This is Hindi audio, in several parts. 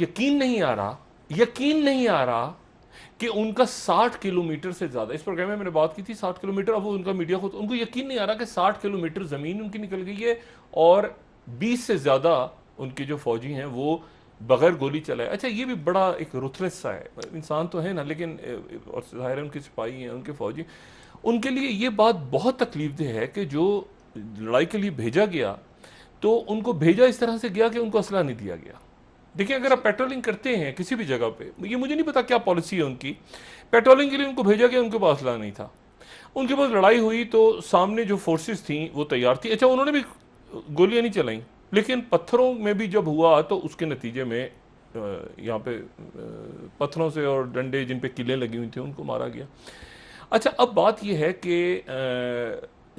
यकीन नहीं आ रहा, यकीन नहीं आ रहा कि उनका 60 किलोमीटर से ज्यादा, इस प्रोग्राम में मैंने बात की थी 60 किलोमीटर, अब वो उनका मीडिया खुद, उनको यकीन नहीं आ रहा कि 60 किलोमीटर जमीन उनकी निकल गई है और 20 से ज्यादा उनके जो फौजी हैं वो बगैर गोली चलाए। अच्छा, ये भी बड़ा एक रुथलेस सा है, इंसान तो है ना, लेकिन और जाहिर है उनके सिपाही हैं, उनके फौजी, उनके लिए ये बात बहुत तकलीफदेह है कि जो लड़ाई के लिए भेजा गया तो उनको भेजा इस तरह से गया कि उनको असला नहीं दिया गया। देखिए, अगर आप पेट्रोलिंग करते हैं किसी भी जगह पे, ये मुझे नहीं पता क्या पॉलिसी है उनकी, पेट्रोलिंग के लिए उनको भेजा गया, उनके पास असला नहीं था, उनके पास लड़ाई हुई तो सामने जो फोर्सेस थी वो तैयार थी। अच्छा, उन्होंने भी गोलियां नहीं चलाई, लेकिन पत्थरों में भी जब हुआ तो उसके नतीजे में यहाँ पे पत्थरों से और डंडे जिन पे किलें लगी हुई थी उनको मारा गया। अच्छा, अब बात यह है कि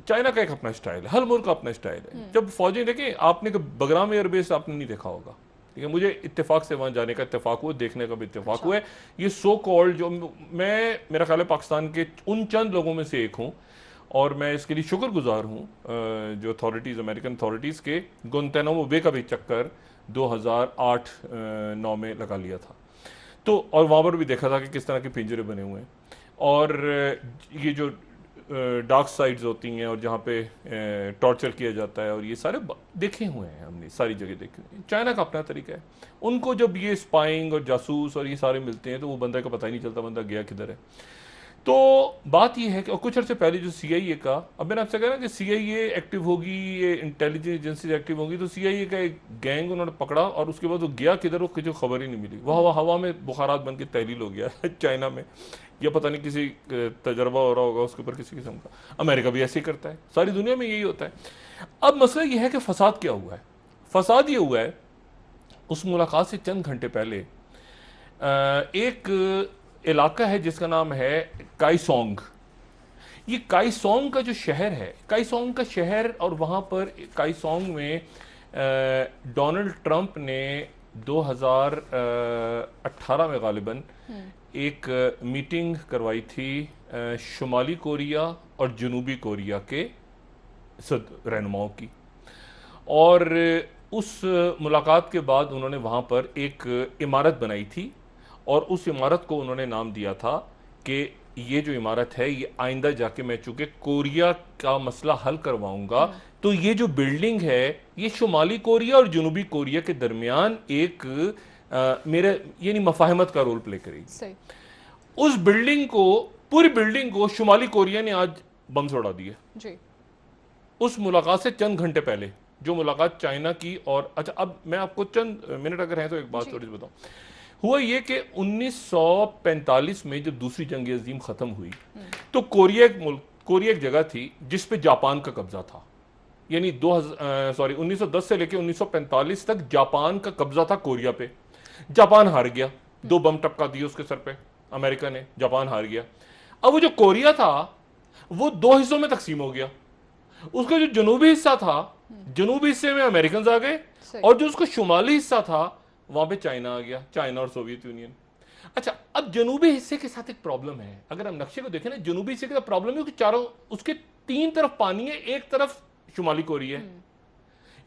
चाइना का एक अपना स्टाइल है, हर मुल्क का अपना स्टाइल है। जब फौजी देखें, आपने बगराम एयरबेस आपने नहीं देखा होगा, ठीक है, मुझे इत्तेफाक से वहां जाने का इत्तेफाक हुआ, देखने का भी इत्तेफाक हुआ है। ये सो कॉल्ड जो मैं, मेरा ख्याल है पाकिस्तान के उन चंद लोगों में से एक हूँ और मैं इसके लिए शुक्रगुजार हूँ जो अथॉरिटीज़, अमेरिकन अथॉरिटीज़ के, गुंतनामो बे का भी चक्कर 2008-9 में लगा लिया था, तो और वहाँ पर भी देखा था कि किस तरह के पिंजरे बने हुए हैं और ये जो डार्क साइड्स होती हैं और जहाँ पे टॉर्चर किया जाता है और ये सारे देखे हुए हैं हमने, सारी जगह देखे हुए हैं। चाइना का अपना तरीका है, उनको जब ये स्पाइंग और जासूस और ये सारे मिलते हैं तो वो बंदे का पता ही नहीं चलता बंदा गया किधर है। तो बात यह है कि कुछ अर्से पहले जो CIA का, अब मैंने आपसे कहा ना कि CIA एक्टिव होगी, ये इंटेलिजेंस एजेंसीज एक्टिव होंगी, तो CIA का एक गैंग उन्होंने पकड़ा और उसके बाद वो गया किधर, वो किसी खबर ही नहीं मिली, वह हवा में बुखारात बन के तहलील हो गया चाइना में, या पता नहीं किसी तजर्बा हो रहा होगा उसके ऊपर किसी किस्म का। अमेरिका भी ऐसे ही करता है, सारी दुनिया में यही होता है। अब मसला यह है कि फसाद क्या हुआ है। फसाद ये हुआ है, उस मुलाकात से चंद घंटे पहले एक इलाका है जिसका नाम है काईसोंग। ये काईसोंग का जो शहर है, काईसोंग का शहर, और वहां पर काईसोंग में डोनाल्ड ट्रंप ने 2018 में गालिबन एक मीटिंग करवाई थी शुमाली कोरिया और जनूबी कोरिया के रहनुमाओं की, और उस मुलाकात के बाद उन्होंने वहाँ पर एक इमारत बनाई थी और उस इमारत को उन्होंने नाम दिया था कि ये जो इमारत है ये आइंदा जाके मैं चूंकि कोरिया का मसला हल करवाऊंगा तो ये जो बिल्डिंग है ये शुमाली कोरिया और जनूबी कोरिया के दरमियान एक मेरे यानी मफाहमत का रोल प्ले करेगी। उस बिल्डिंग को, पूरी बिल्डिंग को शुमाली कोरिया ने आज बम से उड़ा दिया जी। उस मुलाकात से चंद घंटे पहले जो मुलाकात चाइना की, और अच्छा अब मैं आपको चंद मिनट अगर है तो एक बात थोड़ी सी बताऊं। हुआ ये कि 1945 में जब दूसरी जंग अजीम खत्म हुई तो कोरिया एक मुल्क, कोरिया एक जगह थी जिस पे जापान का कब्जा था, यानी 1910 से लेकर 1945 तक जापान का कब्जा था कोरिया पे। जापान हार गया, 2 बम टपका दिए उसके सर पे अमेरिका ने, जापान हार गया। अब वो जो कोरिया था वो 2 हिस्सों में तकसीम हो गया। उसका जो जनूबी हिस्सा था, जनूबी हिस्से में अमेरिकन आ गए, और जो उसका शुमाली हिस्सा था वहां पे चाइना आ गया, चाइना और सोवियत यूनियन। अच्छा, अब जनूबी हिस्से के साथ एक प्रॉब्लम है, अगर हम नक्शे को देखें ना, जनूबी हिस्से का प्रॉब्लम है कि चारों, उसके 3 तरफ पानी है, एक तरफ शुमाली कोरिया है,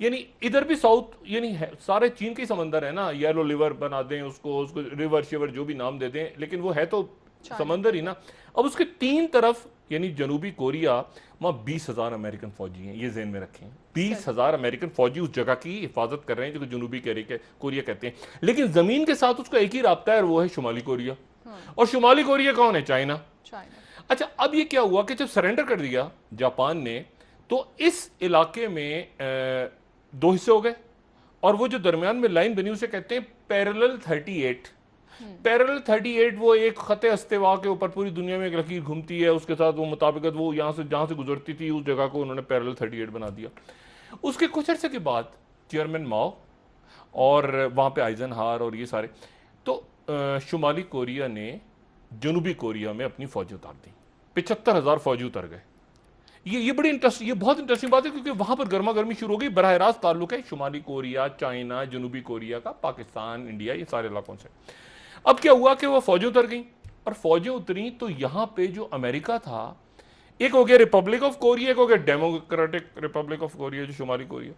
यानी इधर भी साउथ, यानी है सारे चीन के समंदर है ना, येलो रिवर बना दें उसको, उसको रिवर शिवर जो भी नाम दे दें, लेकिन वो है तो समंदर ही ना। अब उसके 3 तरफ यानी जनूबी कोरिया, वहां 20,000 अमेरिकन फौजी हैं, ये ज़हन में रखें, 20,000 अमेरिकन फौजी उस जगह की हिफाजत कर रहे हैं जो जनूबी कोरिया कहते हैं। लेकिन जमीन के साथ उसका एक ही राब्ता है और वो है शुमाली कोरिया। और शुमाली कोरिया कौन है? चाइना। अच्छा, अब ये क्या हुआ कि जब सरेंडर कर दिया जापान ने तो इस इलाके में 2 हिस्से हो गए, और वो जो दरमियान में लाइन बनी उसे कहते हैं पैरेलल 38। पैरेलल 38 वो एक खते अस्तेवा के ऊपर पूरी दुनिया में एक लकीर घूमती है, उसके साथ वो मुताबिकत वो यहाँ से जहाँ से गुजरती थी उस जगह को उन्होंने पैरेलल 38 बना दिया। उसके कुछ अर्से के बाद चेयरमैन माओ और वहाँ पे आइजनहावर और ये सारे, तो शुमाली कोरिया ने जनूबी कोरिया में अपनी फौजी उतार दी, 75,000 फौजी उतर गए। ये बड़ी इंटरेस्टिंग, ये बहुत इंटरेस्टिंग बात है क्योंकि वहां पर गर्मा गर्मी शुरू हो गई। बराह रास्त ताल्लुक है शुमाली कोरिया, चाइना, जनूबी कोरिया का, पाकिस्तान, इंडिया, ये सारे इलाकों से। अब क्या हुआ कि वो फौजें उतर गई, और फौजें उतरी तो यहां पे जो अमेरिका था, एक हो गया रिपब्लिक ऑफ कोरिया, एक हो गया डेमोक्रेटिक रिपब्लिक ऑफ कोरिया जो शुमाली कोरिया।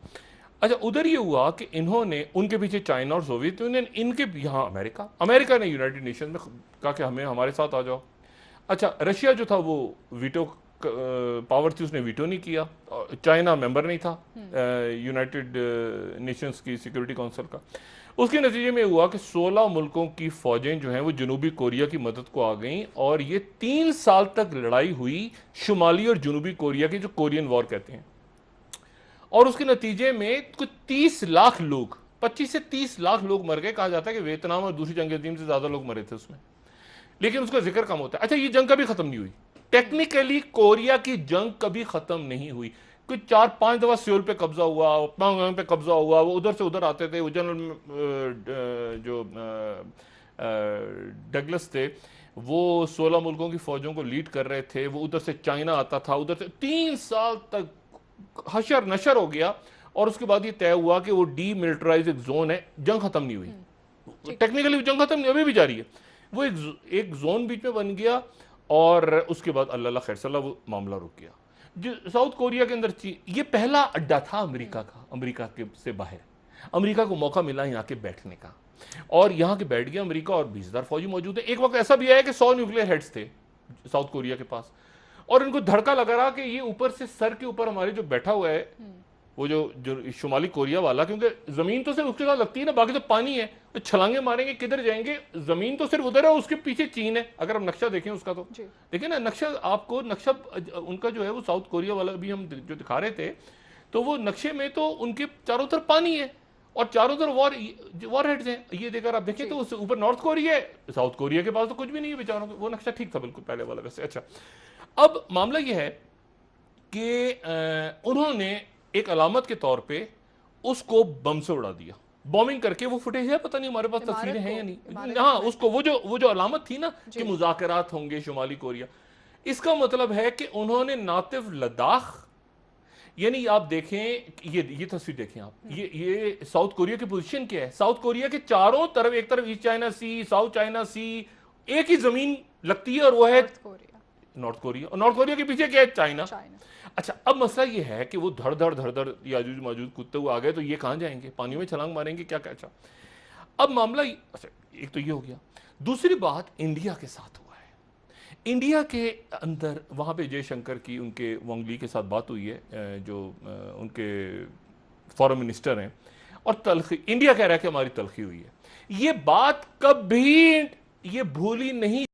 अच्छा, उधर ये हुआ कि इन्होंने, उनके पीछे चाइना और सोवियत यूनियन, इनके यहाँ अमेरिका, अमेरिका ने यूनाइटेड नेशन में कहा कि हमें हमारे साथ आ जाओ। अच्छा, रशिया जो था वो वीटो पावर थी, उसने वीटो नहीं किया। चाइना मेंबर नहीं था यूनाइटेड नेशंस की सिक्योरिटी काउंसिल का। उसके नतीजे में हुआ कि 16 मुल्कों की फौजें जो हैं वो जनूबी कोरिया की मदद को आ गईं, और ये 3 साल तक लड़ाई हुई शुमाली और जनूबी कोरिया की, जो कोरियन वॉर कहते हैं। और उसके नतीजे में कुछ 30 लाख लोग, 25 से 30 लाख लोग मर गए। कहा जाता है कि वियतनाम और दूसरी जंग अजीम से ज्यादा लोग मरे थे उसमें, लेकिन उसका जिक्र कम होता है। अच्छा, ये जंग कभी खत्म नहीं हुई। टेक्निकली कोरिया की जंग कभी खत्म नहीं हुई। कुछ 4-5 दफा सियोल पे कब्जा हुआ, प्योंगयांग पे कब्जा हुआ, वो उधर से उधर आते थे। वो जनरल जो डगलस थे, वो 16 मुल्कों की फौजों को लीड कर रहे थे। वो उधर से चाइना आता था, उधर से 3 साल तक हशर नशर हो गया। और उसके बाद ये तय हुआ कि वो डीमिलिटराइज एक जोन है, जंग खत्म नहीं हुई। टेक्निकली जंग खत्म नहीं, अभी भी जारी है। वो एक जोन बीच में बन गया, और उसके बाद अल्लाह खैर सल्ला वो मामला रुक गया। जो साउथ कोरिया के अंदर ये पहला अड्डा था अमेरिका का, अमेरिका के से बाहर अमेरिका को मौका मिला यहाँ के बैठने का, और यहाँ के बैठ गया अमेरिका, और 20,000 फौजी मौजूद है। एक वक्त ऐसा भी आया कि 100 न्यूक्लियर हेड्स थे साउथ कोरिया के पास, और इनको धड़का लगा रहा कि ये ऊपर से सर के ऊपर हमारे जो बैठा हुआ है वो जो शुमाली कोरिया वाला, क्योंकि जमीन तो सिर्फ उसके साथ लगती है ना, बाकी तो पानी है, तो छलांगे मारेंगे किधर जाएंगे, जमीन तो सिर्फ उधर है, उसके पीछे चीन है। अगर हम नक्शा देखें उसका, तो देखिए ना नक्शा, आपको नक्शा उनका जो है वो साउथ कोरिया वाला भी हम जो दिखा रहे थे, तो वो नक्शे में तो उनके चारों तरफ पानी है, और चारों तरफ वॉर हेड्स हैं। ये देखकर आप देखें तो उससे ऊपर नॉर्थ कोरिया है, साउथ कोरिया के पास तो कुछ भी नहीं है बेचारों को। वो नक्शा ठीक था बिल्कुल पहले वाला वैसे। अच्छा, अब मामला ये है कि उन्होंने एक अलामत के तौर पे उसको बम से उड़ा दिया, बॉम्बिंग करके। वो फुटेज है, पता नहीं हमारे पास तस्वीरें हैं या नहीं। हाँ, उसको वो जो अलामत थी ना कि मुज़ाकरात होंगे शुमाली कोरिया, इसका मतलब है कि उन्होंने नातिव लद्दाख, यानी आप देखें ये तस्वीर देखें आप, ये साउथ कोरिया की पोजीशन क्या है। साउथ कोरिया के चारों तरफ, एक तरफ ईस्ट चाइना सी, साउथ चाइना सी, एक ही जमीन लगती है, और वो है नॉर्थ कोरिया। और नॉर्थ कोरिया के पीछे क्या है? चाइना। अच्छा, अब मसला ये है कि वो धड़ धड़ याजूज माजूज कूदते हुए आ गए, तो ये कहां जाएंगे? पानी में छलांग मारेंगे क्या? अच्छा, अब मामला, अच्छा एक तो ये हो गया। दूसरी बात इंडिया के साथ हुआ है। इंडिया के अंदर वहां पे जयशंकर की, उनके वांगली के साथ बात हुई है, जो उनके फॉरेन मिनिस्टर हैं, और तलखी, इंडिया कह रहा है कि हमारी तलखी हुई है। ये बात कभी ये भूली नहीं